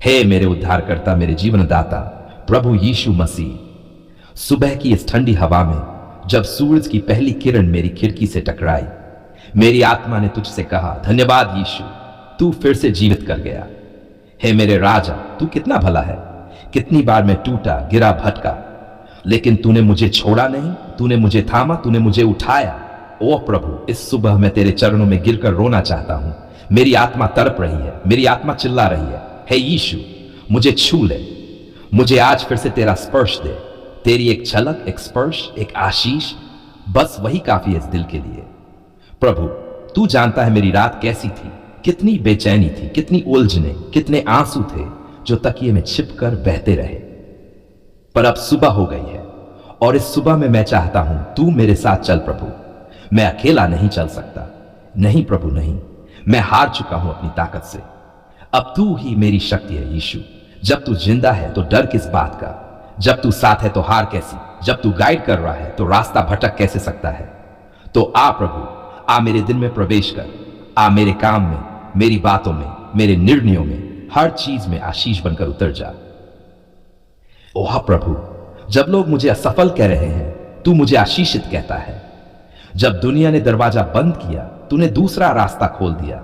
हे मेरे उद्धारकर्ता, मेरे जीवनदाता प्रभु यीशु मसीह, सुबह की इस ठंडी हवा में जब सूरज की पहली किरण मेरी खिड़की से टकराई, मेरी आत्मा ने तुझसे कहा, धन्यवाद यीशु, तू फिर से जीवित कर गया। हे मेरे राजा, तू कितना भला है। कितनी बार मैं टूटा, गिरा, भटका, लेकिन तूने मुझे छोड़ा नहीं, तूने मुझे थामा, तूने मुझे उठाया। ओ प्रभु, इस सुबह मैं तेरे चरणों में गिरकर रोना चाहता हूं। मेरी आत्मा तड़प रही है, मेरी आत्मा चिल्ला रही है, हे यीशु, मुझे छू ले, मुझे आज फिर से तेरा स्पर्श दे। तेरी एक झलक, एक स्पर्श, एक आशीष, बस वही काफी है इस दिल के लिए। प्रभु, तू जानता है मेरी रात कैसी थी, कितनी बेचैनी थी, कितनी उलझने, कितने आंसू थे जो तकिए में छिपकर बहते रहे। पर अब सुबह हो गई है और इस सुबह में मैं चाहता हूं तू मेरे साथ चल प्रभु। मैं अकेला नहीं चल सकता। नहीं प्रभु, नहीं, मैं हार चुका हूं अपनी ताकत से। अब तू ही मेरी शक्ति है यीशु। जब तू जिंदा है तो डर किस बात का, जब तू साथ है तो हार कैसी, जब तू गाइड कर रहा है तो रास्ता भटक कैसे सकता है। तो आ प्रभु, आ मेरे दिन में प्रवेश कर, आ मेरे काम में, मेरी बातों में, मेरे निर्णयों में, हर चीज में आशीष बनकर उतर जा। ओह प्रभु, जब लोग मुझे असफल कह रहे हैं, तू मुझे आशीषित कहता है। जब दुनिया ने दरवाजा बंद किया, तूने दूसरा रास्ता खोल दिया।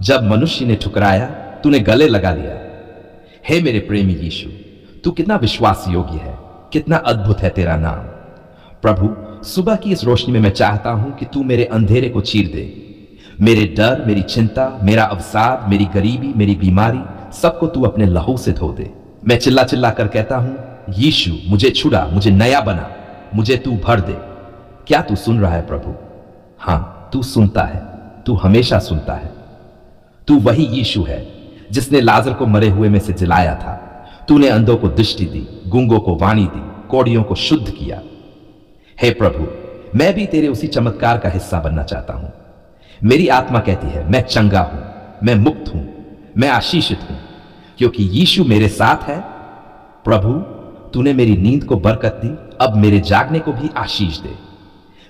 जब मनुष्य ने ठुकराया, तूने गले लगा लिया। हे मेरे प्रेमी यीशु, तू कितना विश्वास योग्य है, कितना अद्भुत है तेरा नाम। प्रभु, सुबह की इस रोशनी में मैं चाहता हूं कि तू मेरे अंधेरे को चीर दे। मेरे डर, मेरी चिंता, मेरा अवसाद, मेरी गरीबी, मेरी बीमारी, सबको तू अपने लहू से धो दे। मैं चिल्ला चिल्ला कर कहता हूं, यीशु, मुझे छुड़ा, मुझे नया बना, मुझे तू भर दे। क्या तू सुन रहा है प्रभु? हां, तू सुनता है, तू हमेशा सुनता है। तू वही यीशु है जिसने लाजर को मरे हुए में से जिलाया था। तूने अंधों को दृष्टि दी, गूंगों को वाणी दी, कोढ़ियों को शुद्ध किया। हे प्रभु, मैं भी तेरे उसी चमत्कार का हिस्सा बनना चाहता हूं। मेरी आत्मा कहती है, मैं चंगा हूं, मैं मुक्त हूं, मैं आशीषित हूं, क्योंकि यीशु मेरे साथ है। प्रभु, तूने मेरी नींद को बरकत दी, अब मेरे जागने को भी आशीष दे।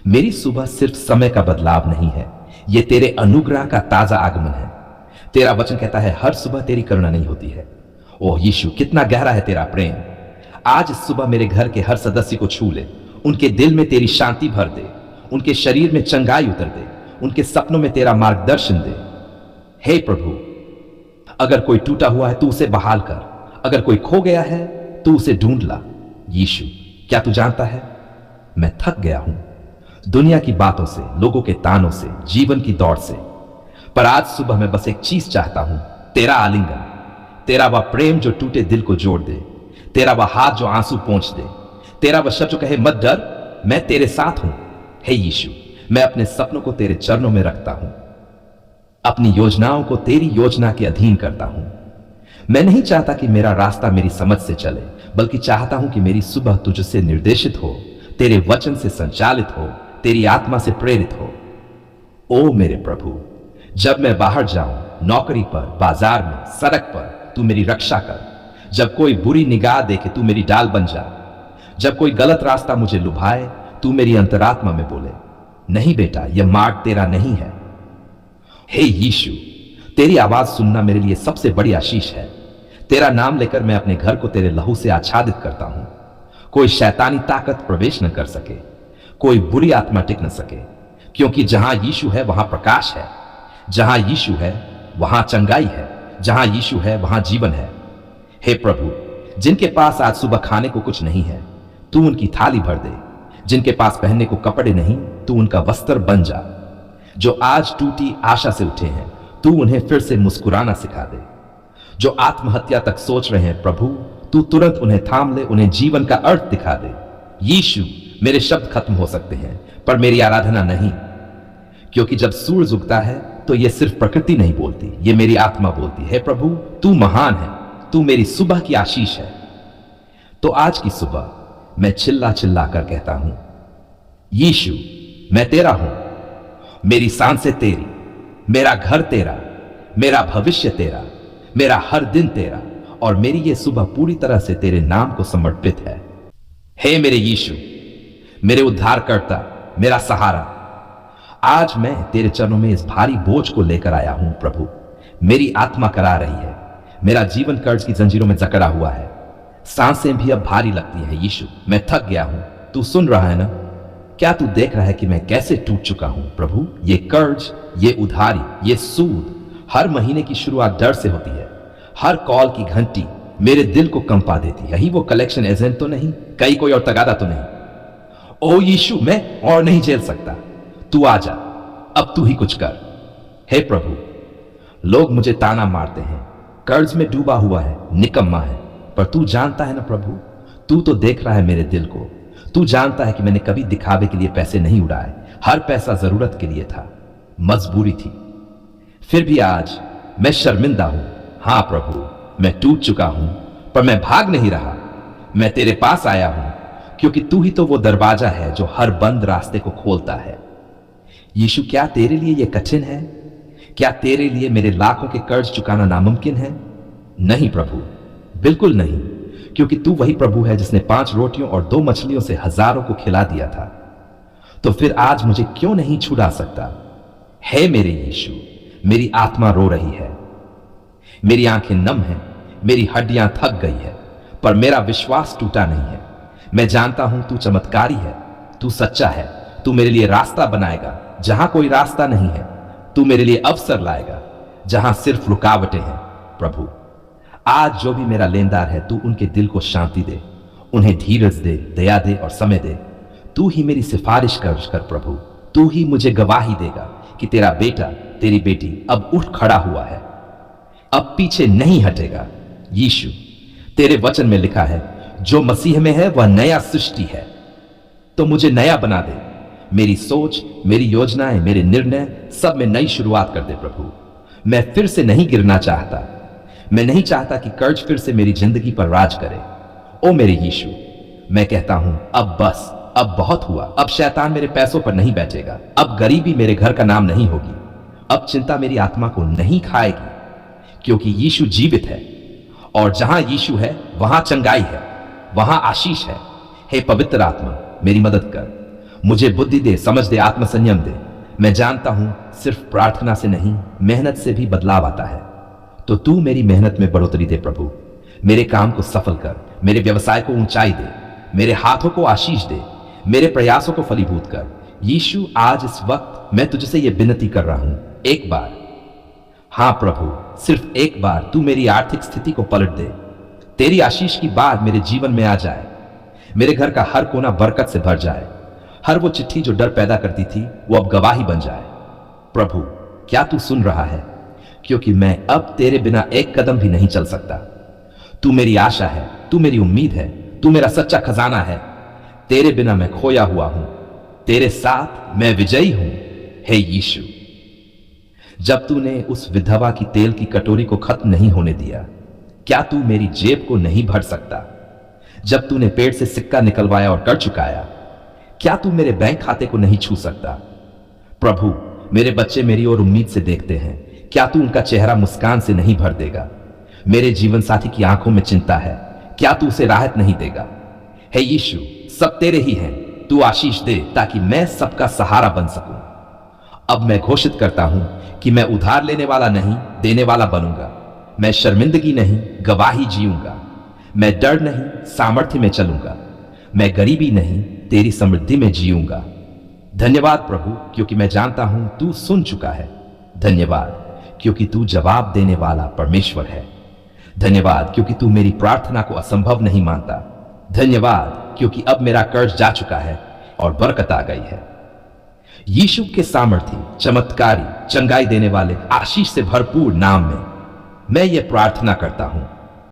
मेरी सुबह सिर्फ समय का बदलाव नहीं है, यह तेरे अनुग्रह का ताजा आगमन है। तेरा वचन कहता है, हर सुबह तेरी करुणा नहीं होती है। ओह यीशु, कितना गहरा है तेरा प्रेम। आज इस सुबह मेरे घर के हर सदस्य को छू ले, उनके दिल में तेरी शांति भर दे, उनके शरीर में चंगाई उतर दे, उनके सपनों में तेरा मार्गदर्शन दे। हे प्रभु, अगर कोई टूटा हुआ है तू उसे बहाल कर, अगर कोई खो गया है तू उसे ढूंढ ला। यीशु, क्या तू जानता है, मैं थक गया हूं दुनिया की बातों से, लोगों के तानों से, जीवन की दौड़ से। पर आज सुबह मैं बस एक चीज चाहता हूं, तेरा आलिंगन, तेरा वह प्रेम जो टूटे दिल को जोड़ दे, तेरा वह हाथ जो आंसू पोंछ दे, तेरा वह शब्द जो कहे, मत डर, मैं तेरे साथ हूं। हे यीशु, मैं अपने सपनों को तेरे चरणों में रखता हूं, अपनी योजनाओं को तेरी योजना के अधीन करता हूं। मैं नहीं चाहता कि मेरा रास्ता मेरी समझ से चले, बल्कि चाहता हूं कि मेरी सुबह तुझसे निर्देशित हो, तेरे वचन से संचालित हो, तेरी आत्मा से प्रेरित हो। ओ मेरे प्रभु, जब मैं बाहर जाऊं, नौकरी पर, बाजार में, सड़क पर, तू मेरी रक्षा कर। जब कोई बुरी निगाह देखे, तू मेरी डाल बन जा। जब कोई गलत रास्ता मुझे लुभाए, तू मेरी अंतरात्मा में बोले, नहीं बेटा, यह मार्ग तेरा नहीं है। हे यीशु, तेरी आवाज सुनना मेरे लिए सबसे बड़ी आशीष है। तेरा नाम लेकर मैं अपने घर को तेरे लहू से आच्छादित करता हूं। कोई शैतानी ताकत प्रवेश न कर सके, कोई बुरी आत्मा टिक न सके, क्योंकि जहां यीशु है वहां प्रकाश है, जहां यीशु है वहां चंगाई है, जहां यीशु है वहां जीवन है। हे प्रभु, जिनके पास आज सुबह खाने को कुछ नहीं है, तू उनकी थाली भर दे। जिनके पास पहनने को कपड़े नहीं, तू उनका वस्त्र बन जा। जो आज टूटी आशा से उठे हैं, तू उन्हें फिर से मुस्कुराना सिखा दे। जो आत्महत्या तक सोच रहे हैं, प्रभु तू तुरंत उन्हें थाम ले, उन्हें जीवन का अर्थ दिखा दे। यीशु, मेरे शब्द खत्म हो सकते हैं पर मेरी आराधना नहीं, क्योंकि जब सूरज उगता है तो यह सिर्फ प्रकृति नहीं बोलती, यह मेरी आत्मा बोलती है। प्रभु, तू महान है, तू मेरी सुबह की आशीष है। तो आज की सुबह मैं चिल्ला चिल्ला कर कहता हूं, यीशु, मैं तेरा हूं, मेरी सांसें तेरी, मेरा घर तेरा, मेरा भविष्य तेरा, मेरा हर दिन तेरा, और मेरी यह सुबह पूरी तरह से तेरे नाम को समर्पित है। हे मेरे यीशु, मेरे उद्धारकर्ता, मेरा सहारा, आज मैं तेरे चरणों में इस भारी बोझ को लेकर आया हूं। प्रभु, मेरी आत्मा करा रही है, मेरा जीवन कर्ज की जंजीरों में जकड़ा हुआ है। सांसें भी अब भारी लगती हैं। यीशु, मैं थक गया हूं। तू सुन रहा है ना? क्या तू देख रहा है कि मैं कैसे टूट चुका हूं? प्रभु, ये कर्ज, ये उधारी, ये सूद, हर महीने की शुरुआत डर से होती है। हर कॉल की घंटी मेरे दिल को कंपा देती है। यही वो कलेक्शन एजेंट तो नहीं? कहीं कोई और तगादा तो नहीं? ओ यीशु, मैं और नहीं झेल सकता। तू आ जा, अब तू ही कुछ कर। हे प्रभु, लोग मुझे ताना मारते हैं, कर्ज में डूबा हुआ है, निकम्मा है। पर तू जानता है ना प्रभु, तू तो देख रहा है मेरे दिल को। तू जानता है कि मैंने कभी दिखावे के लिए पैसे नहीं उड़ाए। हर पैसा जरूरत के लिए था, मजबूरी थी। फिर भी आज मैं शर्मिंदा हूं। हां प्रभु, मैं टूट चुका हूं, पर मैं भाग नहीं रहा। मैं तेरे पास आया हूं क्योंकि तू ही तो वो दरवाजा है जो हर बंद रास्ते को खोलता है। यीशु, क्या तेरे लिए यह कठिन है? क्या तेरे लिए मेरे लाखों के कर्ज चुकाना नामुमकिन है? नहीं प्रभु, बिल्कुल नहीं, क्योंकि तू वही प्रभु है जिसने 5 रोटियों और 2 मछलियों से हजारों को खिला दिया था। तो फिर आज मुझे क्यों नहीं छुड़ा सकता? हे मेरे यीशु, मेरी आत्मा रो रही है, मेरी आंखें नम हैं, मेरी हड्डियां थक गई है, पर मेरा विश्वास टूटा नहीं है। मैं जानता हूं तू चमत्कारी है, तू सच्चा है। तू मेरे लिए रास्ता बनाएगा जहां कोई रास्ता नहीं है। तू मेरे लिए अवसर लाएगा जहां सिर्फ रुकावटें हैं। प्रभु, आज जो भी मेरा लेनदार है, तू उनके दिल को शांति दे, उन्हें धीरज दे, दया दे और समय दे। तू ही मेरी सिफारिश कर प्रभु। तू ही मुझे गवाही देगा कि तेरा बेटा, तेरी बेटी अब उठ खड़ा हुआ है, अब पीछे नहीं हटेगा। यीशु, तेरे वचन में लिखा है, जो मसीह में है वह नया सृष्टि है। तो मुझे नया बना दे। मेरी सोच, मेरी योजनाएं, मेरे निर्णय, सब में नई शुरुआत कर दे प्रभु। मैं फिर से नहीं गिरना चाहता। मैं नहीं चाहता कि कर्ज फिर से मेरी जिंदगी पर राज करे। ओ मेरे यीशु, मैं कहता हूं, अब बस, अब बहुत हुआ। अब शैतान मेरे पैसों पर नहीं बैठेगा। अब गरीबी मेरे घर का नाम नहीं होगी। अब चिंता मेरी आत्मा को नहीं खाएगी, क्योंकि यीशु जीवित है। और जहां यीशु है वहां चंगाई है, वहां आशीष है। हे पवित्र आत्मा, मेरी मदद कर, मुझे बुद्धि दे, समझ दे, आत्मसंयम दे। मैं जानता हूं सिर्फ प्रार्थना से नहीं, मेहनत से भी बदलाव आता है। तो तू मेरी मेहनत में बढ़ोतरी दे प्रभु। मेरे काम को सफल कर, मेरे व्यवसाय को ऊंचाई दे, मेरे हाथों को आशीष दे, मेरे प्रयासों को फलीभूत कर। यीशु, आज इस वक्त मैं तुझसे यह विनती कर रहा हूं, एक बार, हां प्रभु, सिर्फ एक बार तू मेरी आर्थिक स्थिति को पलट दे। तेरी आशीष की बात मेरे जीवन में आ जाए। मेरे घर का हर कोना बरकत से भर जाए। हर वो चिट्ठी जो डर पैदा करती थी, वो अब गवाही बन जाए। प्रभु, क्या तू सुन रहा है? क्योंकि मैं अब तेरे बिना एक कदम भी नहीं चल सकता। तू मेरी आशा है, तू मेरी उम्मीद है, तू मेरा सच्चा खजाना है। तेरे बिना मैं खोया हुआ हूं, तेरे साथ मैं विजयी हूं। हे यीशु, जब तूने उस विधवा की तेल की कटोरी को खत्म नहीं होने दिया, क्या तू मेरी जेब को नहीं भर सकता? जब तूने पेड़ से सिक्का निकलवाया और कर चुकाया, क्या तू मेरे बैंक खाते को नहीं छू सकता? प्रभु, मेरे बच्चे मेरी ओर उम्मीद से देखते हैं, क्या तू उनका चेहरा मुस्कान से नहीं भर देगा? मेरे जीवन साथी की आंखों में चिंता है, क्या तू उसे राहत नहीं देगा? हे यीशु, सब तेरे ही हैं, तू आशीष दे ताकि मैं सबका सहारा बन सकूं। अब मैं घोषित करता हूं कि मैं उधार लेने वाला नहीं, देने वाला बनूंगा। मैं शर्मिंदगी नहीं, गवाही जीऊंगा। मैं डर नहीं, सामर्थ्य में चलूंगा। मैं गरीबी नहीं, तेरी समृद्धि में जीऊंगा। धन्यवाद प्रभु, क्योंकि मैं जानता हूं तू सुन चुका है। धन्यवाद क्योंकि तू जवाब देने वाला परमेश्वर है। धन्यवाद क्योंकि तू मेरी प्रार्थना को असंभव नहीं मानता। धन्यवाद क्योंकि अब मेरा कर्ज जा चुका है और बरकत आ गई है। यीशु के सामर्थ्य, चमत्कारी, चंगाई देने वाले, आशीष से भरपूर नाम में मैं ये प्रार्थना करता हूं,